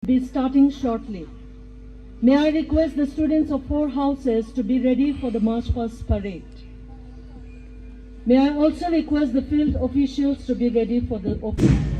be starting shortly. May I request the students of 4 houses to be ready for the March Past parade. May I also request the field officials to be ready for the opening.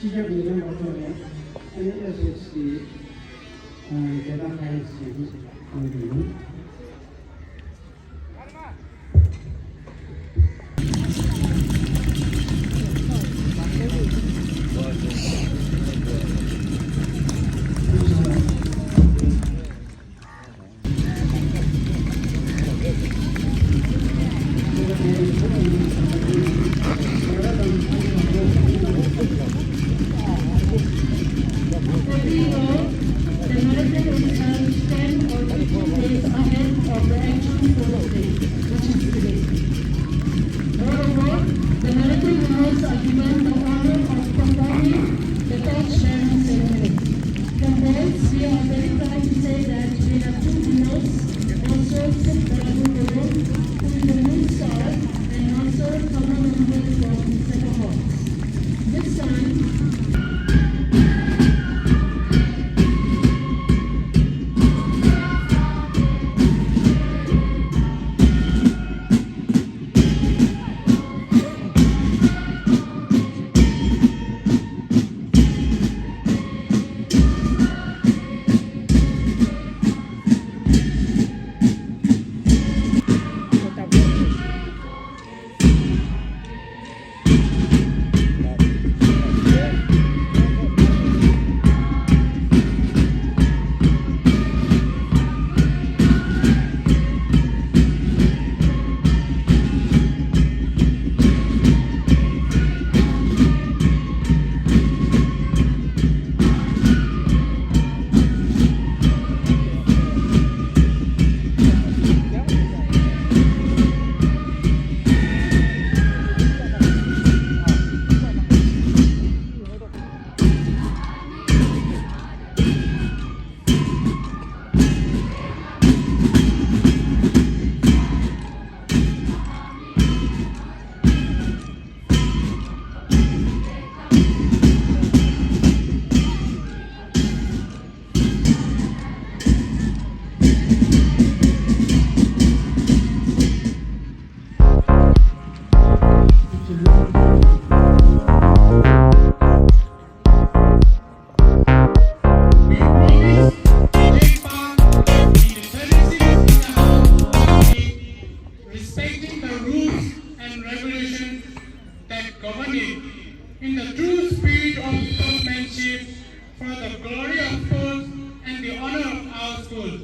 시작일은 어쩌면 SOS 대단하였습니다. Every year, the marathon is held 10 or 15 days ahead of the actual course date, which is today. Moreover, the marathon winners are given the honor of performing the torch sharing ceremony. From boys, we are very proud to say that we have two winners, Master Sid Balagudu, who is the moon star, and Master Kamanambu from Nepal. This time, respecting the rules and regulations that govern it, in the true spirit of sportsmanship, for the glory of sports and the honor of our school.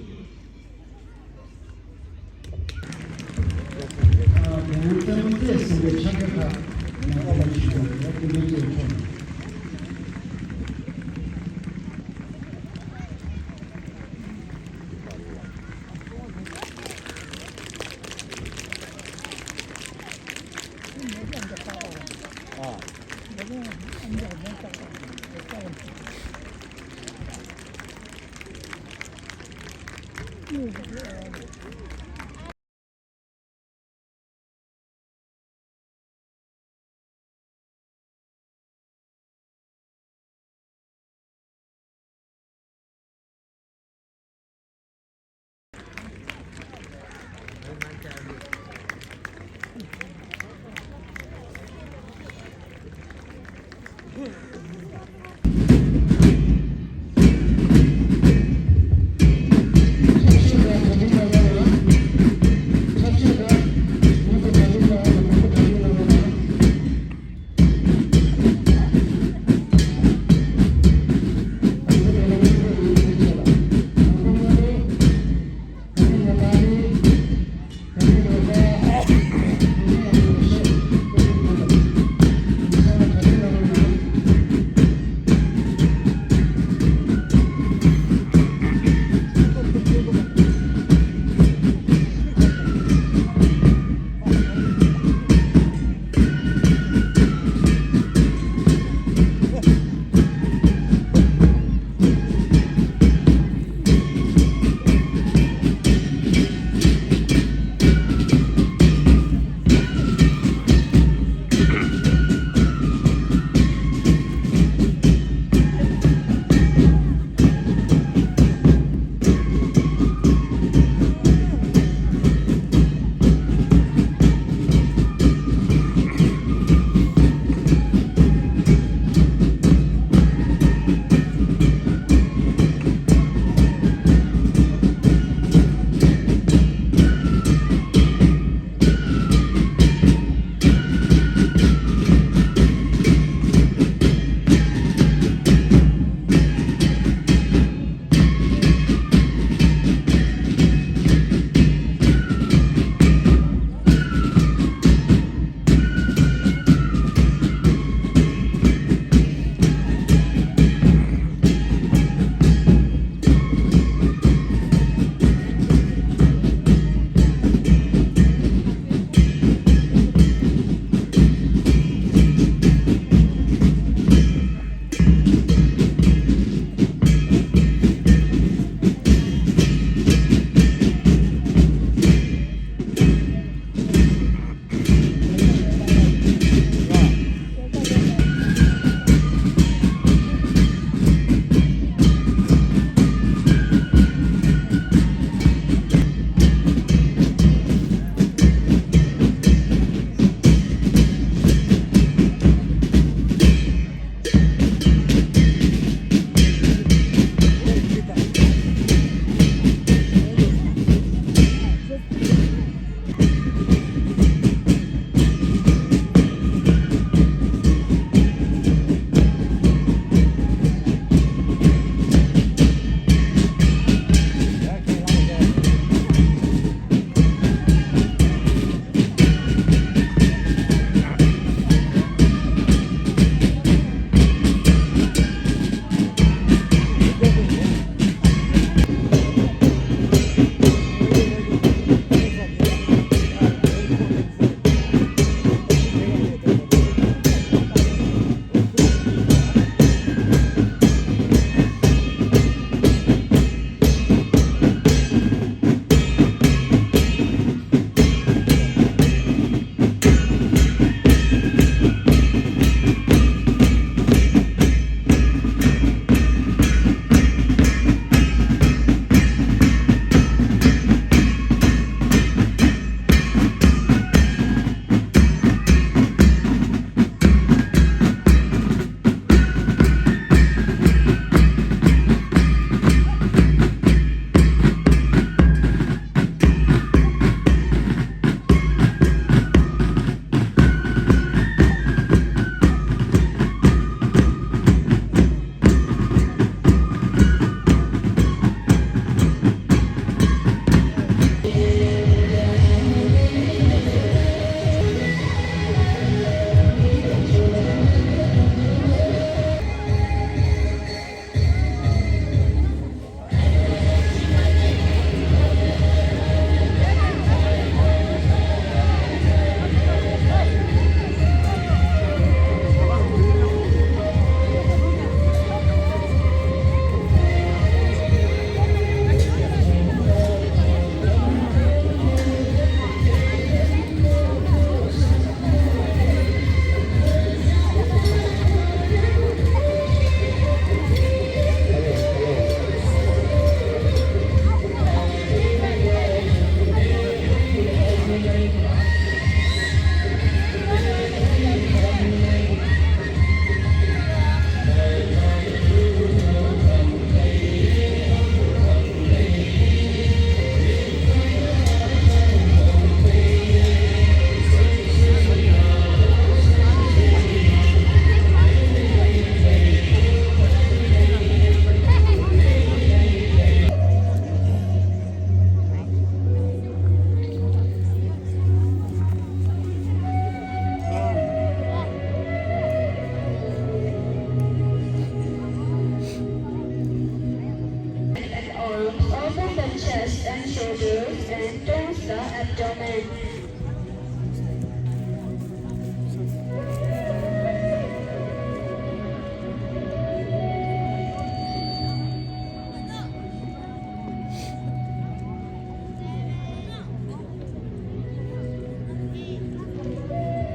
shoulders and tense the abdomen.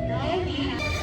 Now we have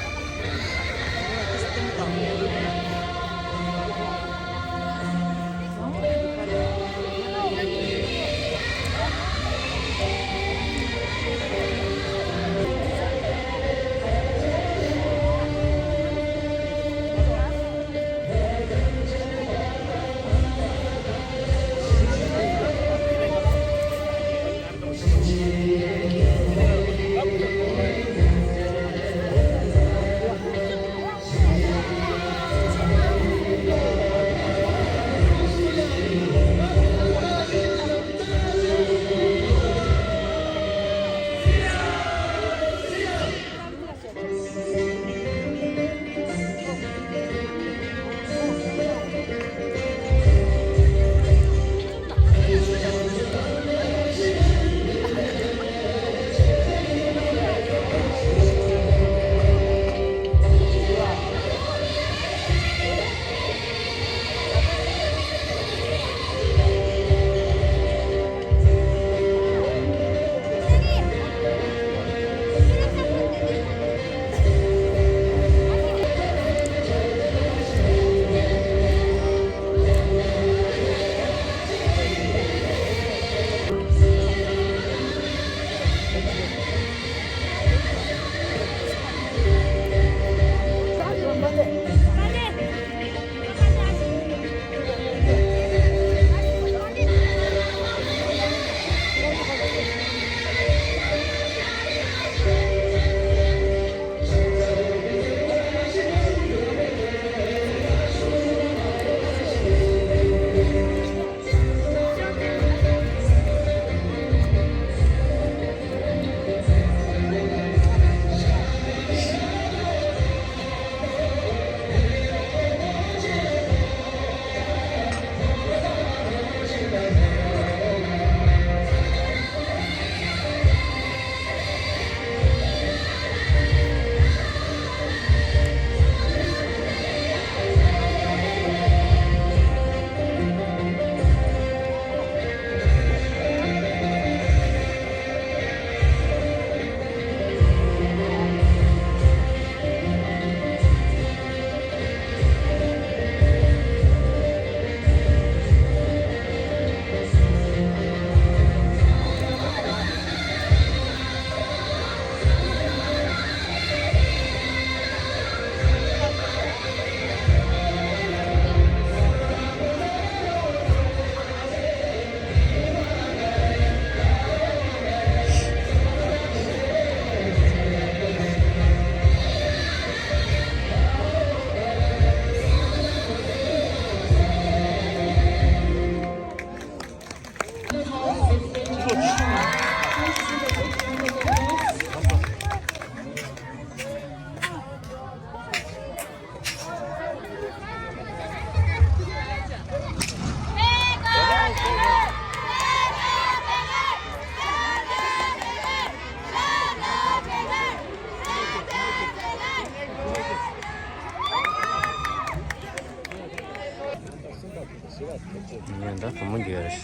Yanda kumun yarış.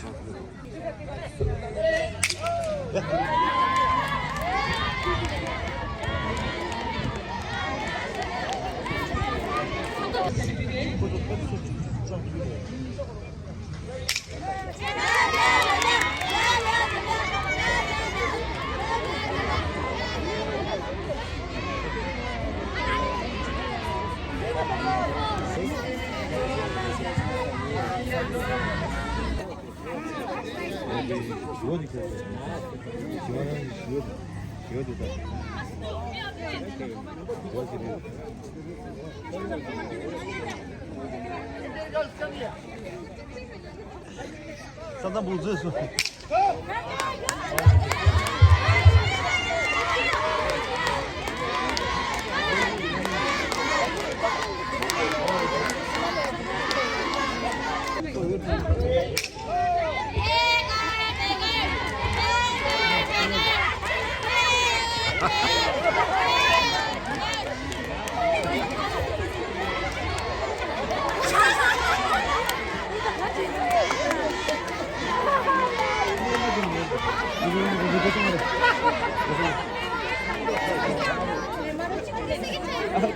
상담 보여줬어.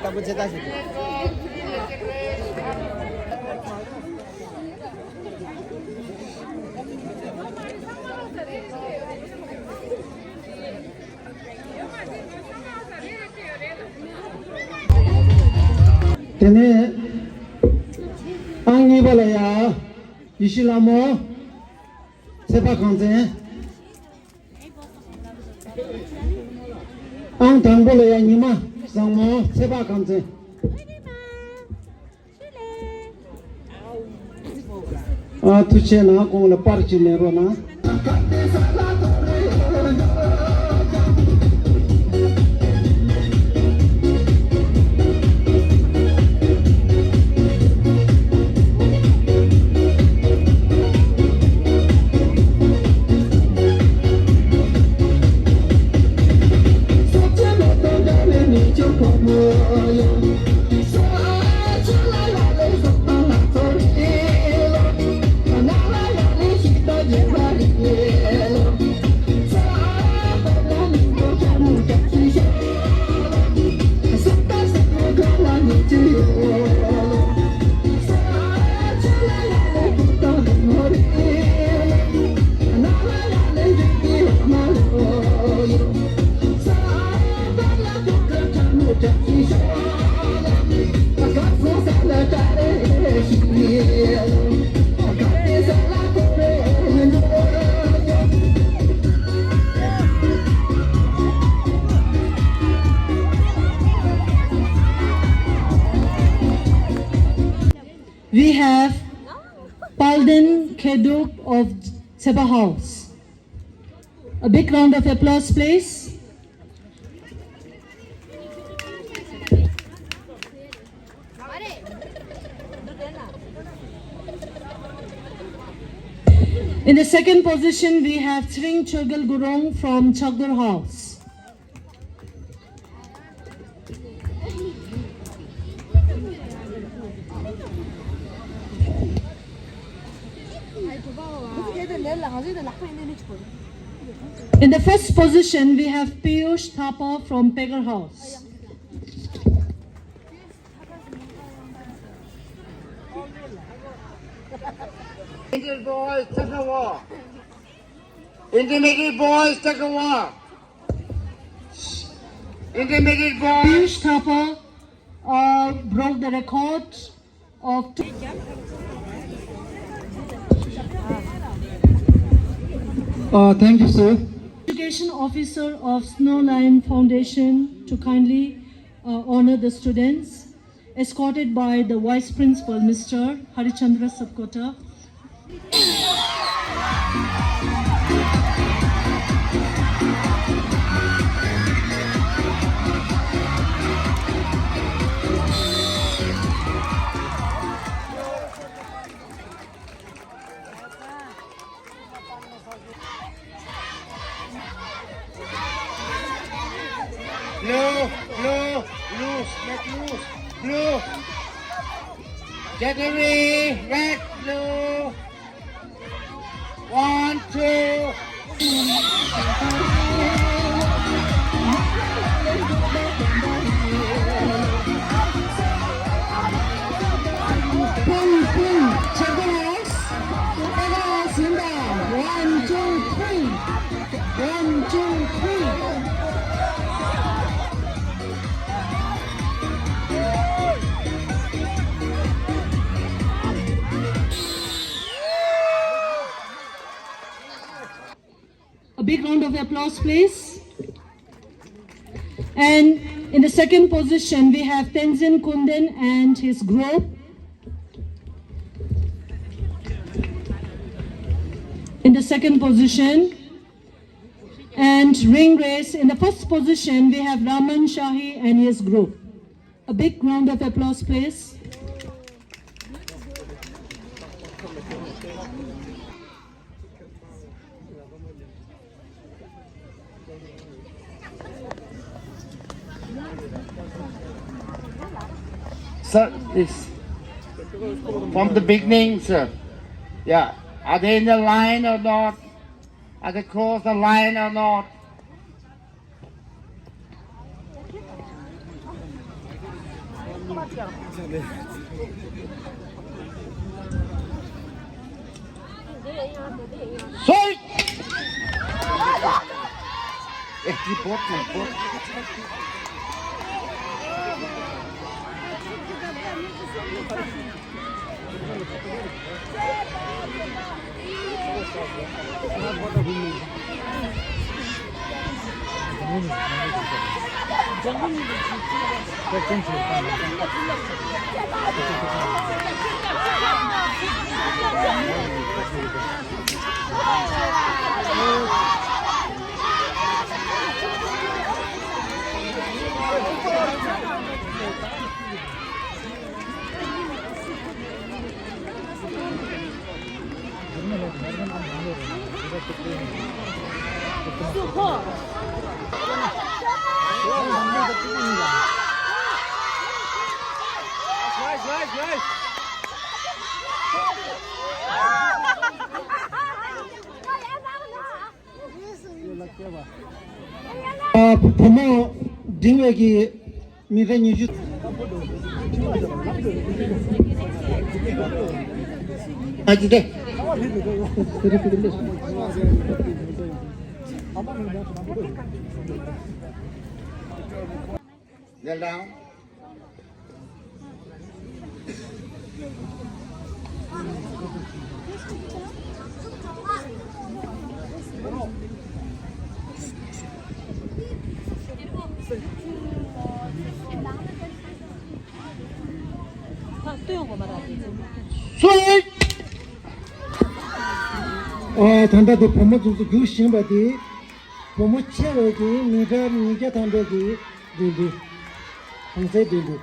Takut cetak sih. Tene Angi Balaya Ishilamo Sepa Kansen Ang Tang Balaya Nima Sangmo Sepa Kansen Tuche na kung la parchi ne ro na We have Palden Keduk of Seba House. A big round of applause, please. In the second position, we have Sring Chogal Gurung from Chagdur House. In the first position, we have Piyush Thapa from Pegar House. Intermediate boys, take a walk. Intermediate boys, take a walk. Intermediate boys. Piyush Thapa broke the record of Thank you, sir. Education Officer of Snowline Foundation to kindly honor the students, escorted by the Vice Principal, Mr. Harichandra Sapkota. Blue, blue, loose, let loose. Blue. Category, red, blue. 1, 2. A big round of applause, please. And in the second position, we have Tenzin Kunden and his group. In the second position. And ring race, in the first position, we have Raman Shahi and his group. A big round of applause, please. Sir, this from the beginning, sir. Yeah. Are they in the line or not? Are they cross the line or not? Soy! Tripod. 부모 딩웨기 미래니 주 아기게. Kneel down. Sweet! 단다도 부모 중수 교신바디 부모 체력이 미가 단다기 딘디 항세 딘디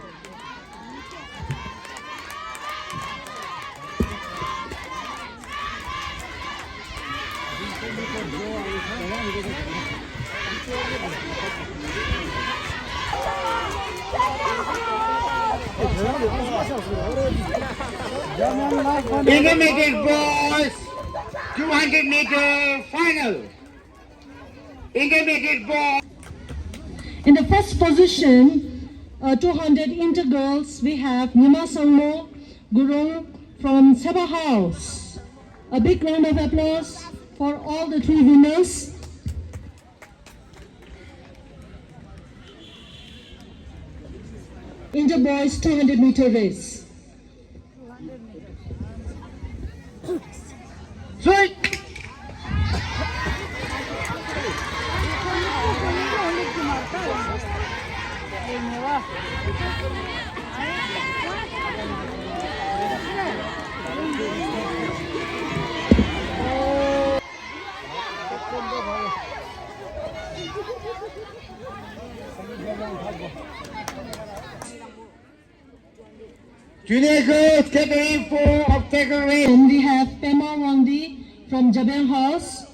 Intermediate boys, 200-meter final. Intermediate boys. In the first position, 200 inter girls, we have Nima Sangmo Gurung from Sabah House. A big round of applause for all the three winners. Inter boys 200-meter race. Sweet! Junior girls, category 4 of category. And we have Pema Wangdi from Jabang House.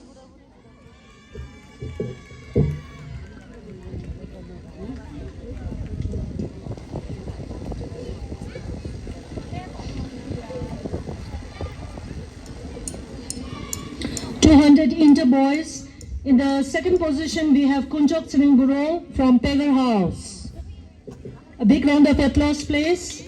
Inter boys. In the second position, we have Kunjok Siringuro from Pegar House. A big round of applause, please.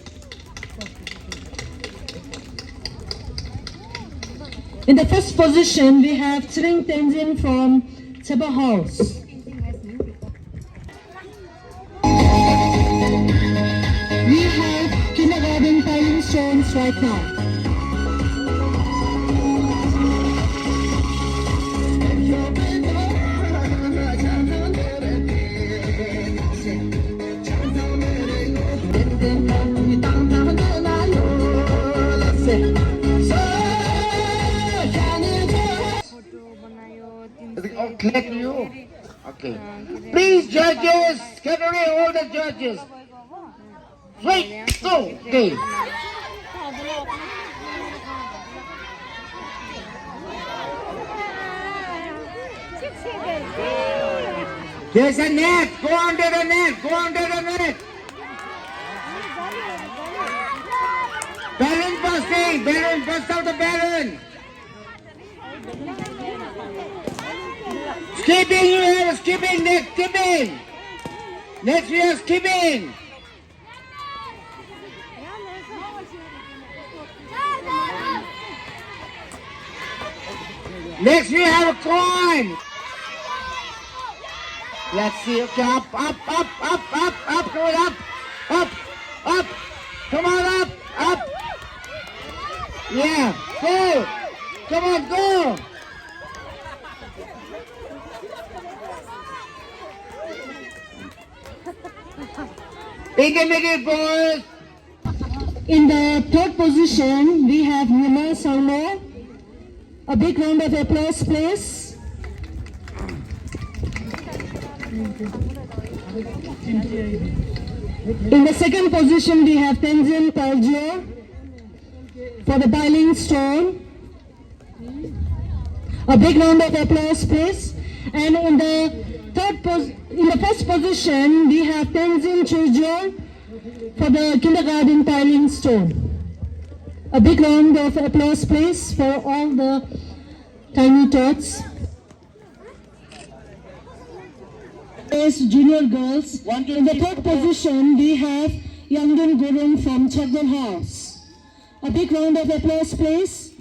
In the first position, we have Tsering Tenzin from Seba House. We have kindergarten piling stones right now. Oh, clear to you? Okay. Please, judges, category, all the judges. Wait, go, okay. There's a net, go under the net, go under the net. Balloon busting, balloon, bust out the balloon. Skipping, you have skipping, next skipping. Next we are skipping. Next we have a coin. Let's see. Okay, up. Come on, up. Come on, up. Yeah, go. Come on, go. Make it, boys. In the third position, we have Nima Salmo. A big round of applause, please. In the second position, we have Tenzin Parjo for the Biling Stone. A big round of applause, please. And in the first position, we have Tenzin Churjo for the Kindergarten Tiling Stone. A big round of applause, please, for all the tiny tots. Yes, junior girls. In the third position, we have Yangdun Gurung from Chagdal House. A big round of applause, please.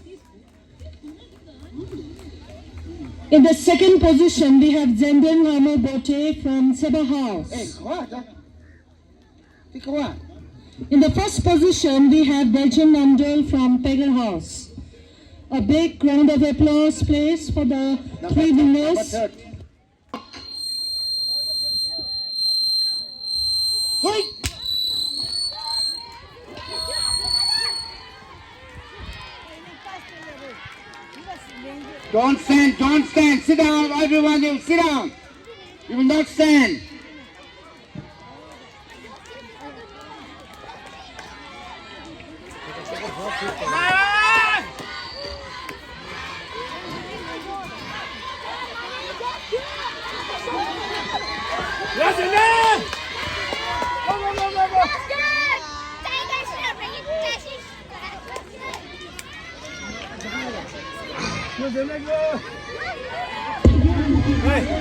In the second position, we have Zenden Hamo Bote from Seba House. In the first position, we have Delchin Nandol from Pegar House. A big round of applause, please, for the three winners. Don't stand. Sit down, everyone. You sit down. You will not stand.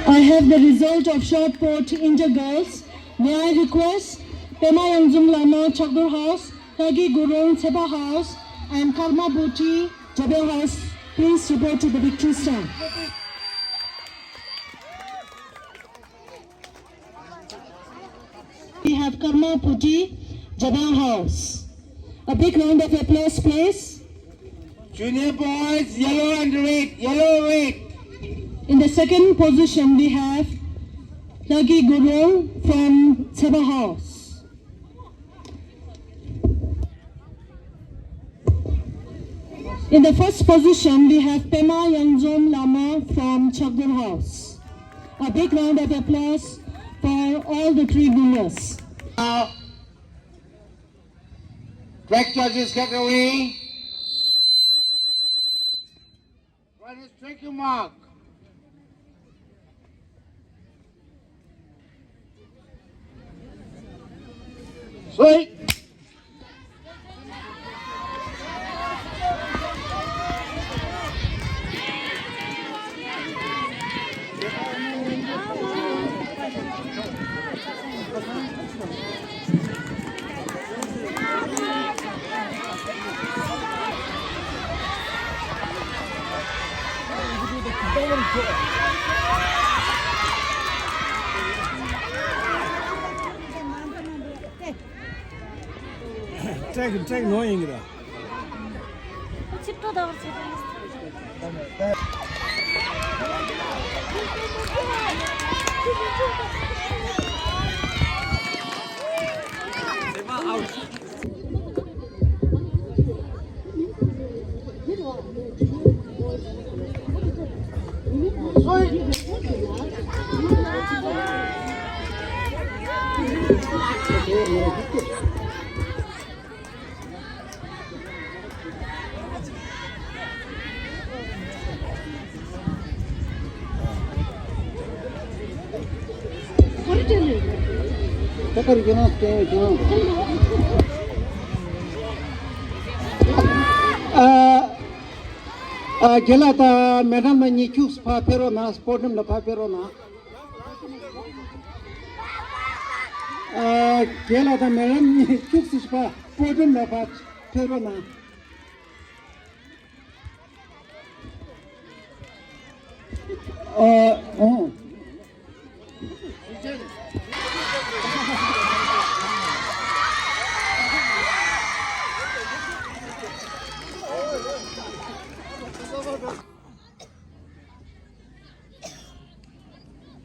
I have the result of short put inter girls. May I request Pema Yangzum Lama Chakdur House, Tagi Gurung Seba House, and Karma Bhuti Jabel House, please report to the victory stand. We have Karma Bhuti Jabel House. A big round of applause, please. Junior boys, yellow and red. In the second position, we have Tagi Gurung from Seba House. In the first position, we have Pema Yangzom Lama from Chagdal House. A big round of applause for all the three winners. Now, track judges get away. What is track you mark? Sweet. 책 노잉이다. 집도 더 그렇지. 제발 아웃. Gela ta madam ni chus pa pero na sportum la pa pero na. Gela ta madam ni chus pa sportum la pa pero na. oh.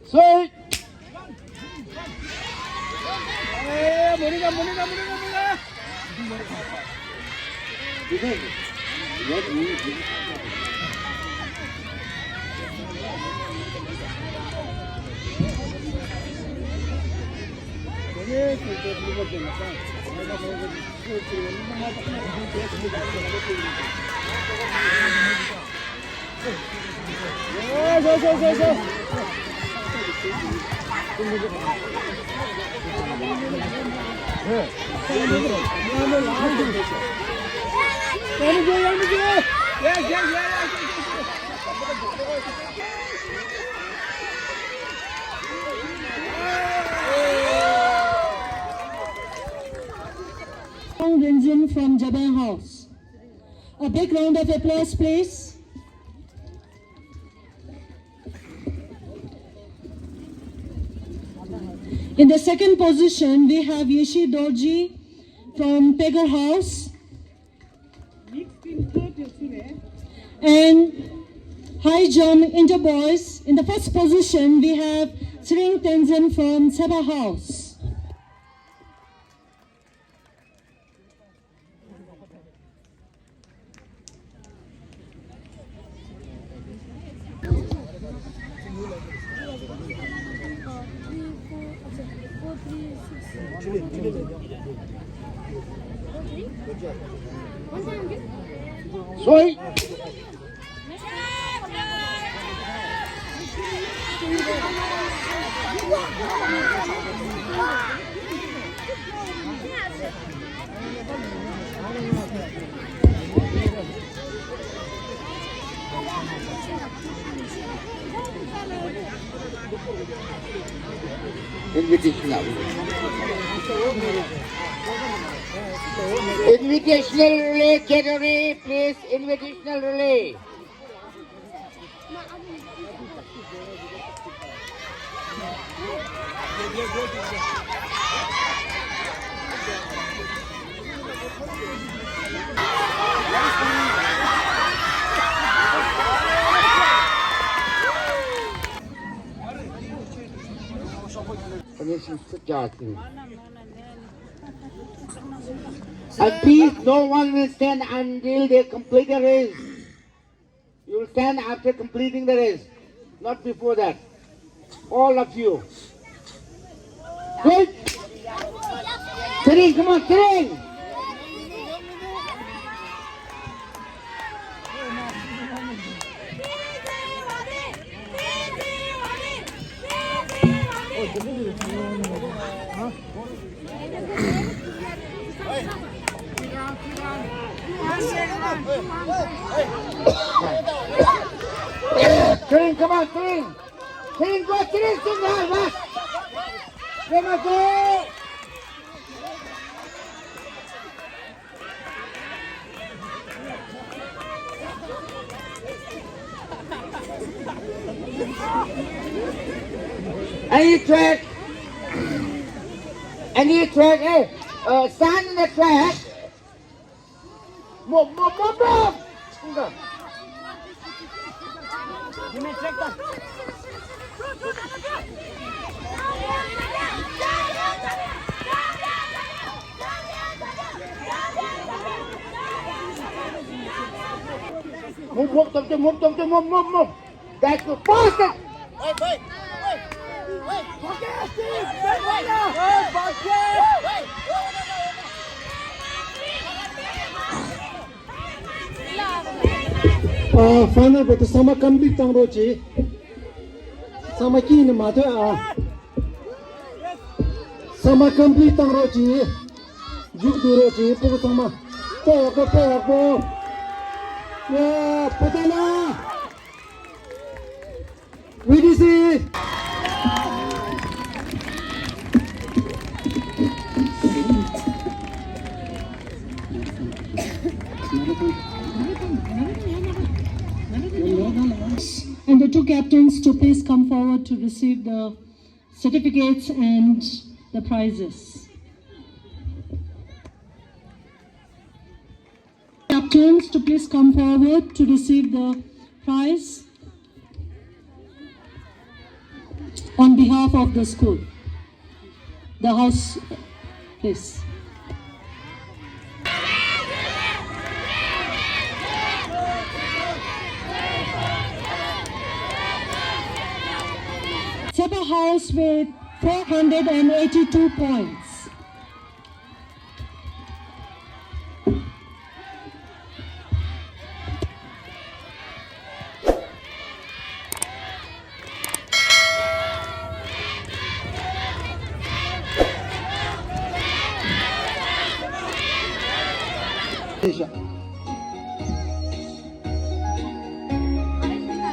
So, Rinzin from Japan House. A big round of applause, please. In the second position, we have Yeshi Dorji from Pegger House. And high jump inter boys. In the first position, we have Sring Tenzin from Seba House. Soy. Invitational. Invitational relay category, please. Invitational relay. And please, no one will stand until they complete the race. You will stand after completing the race, not before that. All of you. Good? Sitting, come on, sitting. Sitting, come on, sitting. Sitting, go, sitting, sitting, last. Come on, go. Any track, hey, stand in the track. Move. Give me a track. Move. That's good. Faster. Wait. Final but sama complete tang rochi. Sama kini matu sama complete tang rochi. Juk du rochi poko sama. Poko. Ya, potala. VDC. And the two captains to please come forward to receive the certificates and the prizes. Captains to please come forward to receive the prize on behalf of the school. The house, please. Sepa House with 482 points.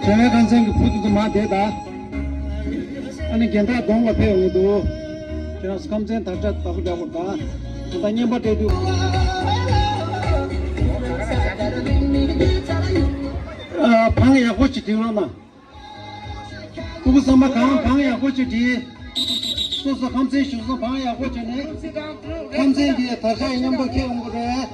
제가 간생 부두도 마대다 아니 괜찮아 동거 배우니도 제가 감생 다자 바고 잡을까 그다음에 버텨도 방에 호치 되려나 그거 삼아 강 방에 호치지 소소 감생 쇼소 방에 호치네 감생 뒤에 다시 넘버 키운 거래